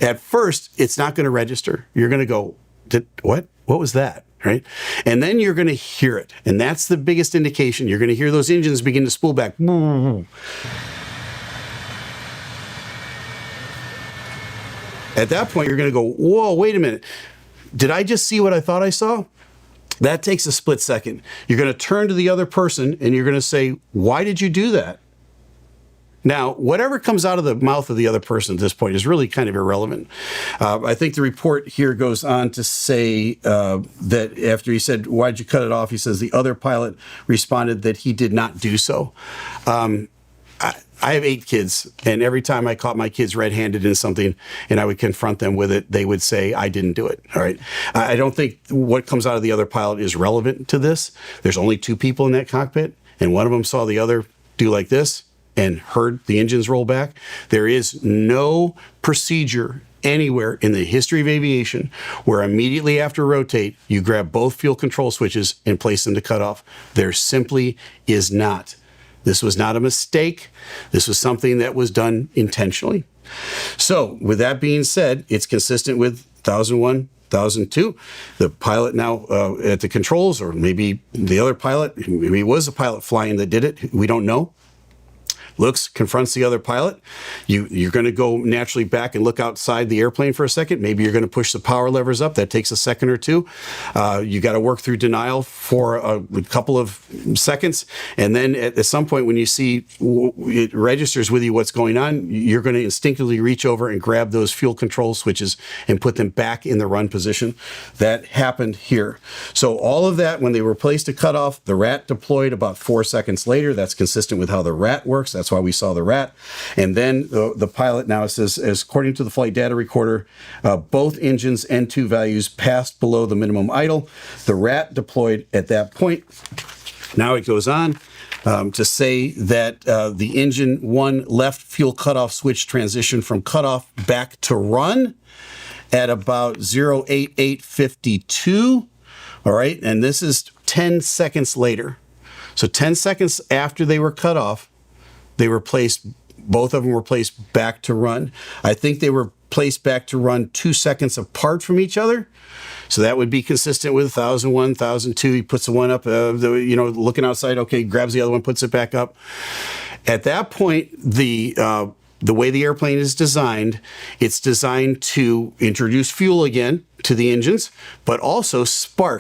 At first, it's not going to register. You're going to go, what? What was that? Right? And then you're going to hear it. And that's the biggest indication. You're going to hear those engines begin to spool back. At that point, you're going to go, whoa, wait a minute. Did I just see what I thought I saw? That takes a split second. You're going to turn to the other person and you're going to say, why did you do that? Now, whatever comes out of the mouth of the other person at this point is really kind of irrelevant. I think the report here goes on to say that after he said, why'd you cut it off? He says the other pilot responded that he did not do so. I have 8 kids, and every time I caught my kids red-handed in something and I would confront them with it, they would say, I didn't do it, all right? I don't think what comes out of the other pilot is relevant to this. There's only 2 people in that cockpit, and one of them saw the other do like this and heard the engines roll back. There is no procedure anywhere in the history of aviation where immediately after rotate, you grab both fuel control switches and place them to cut off. There simply is not. This was not a mistake. This was something that was done intentionally. So with that being said, it's consistent with 1001, 1002. The pilot now at the controls, or maybe the other pilot, maybe it was a pilot flying that did it. We don't know. Looks, confronts the other pilot. You're going to go naturally back and look outside the airplane for a second. Maybe you're going to push the power levers up. That takes a second or two. You got to work through denial for a couple of seconds. And then at some point when you see it registers with you what's going on, you're going to instinctively reach over and grab those fuel control switches and put them back in the run position. That happened here. So all of that, when they were placed to cut off, the rat deployed about 4 seconds later. That's consistent with how the rat works. That's why we saw the rat. And then the pilot now says, as according to the flight data recorder, both engines N2 values passed below the minimum idle. The rat deployed at that point. Now it goes on to say that the engine 1 left fuel cutoff switch transition from cutoff back to run at about 08852. All right. And this is 10 seconds later. So 10 seconds after they were cut off, they were placed, both of them were placed back to run. I think they were placed back to run 2 seconds apart from each other. So that would be consistent with 1001, 1002. He puts the one up, looking outside, okay, grabs the other one, puts it back up. At that point, the way the airplane is designed, it's designed to introduce fuel again to the engines, but also spark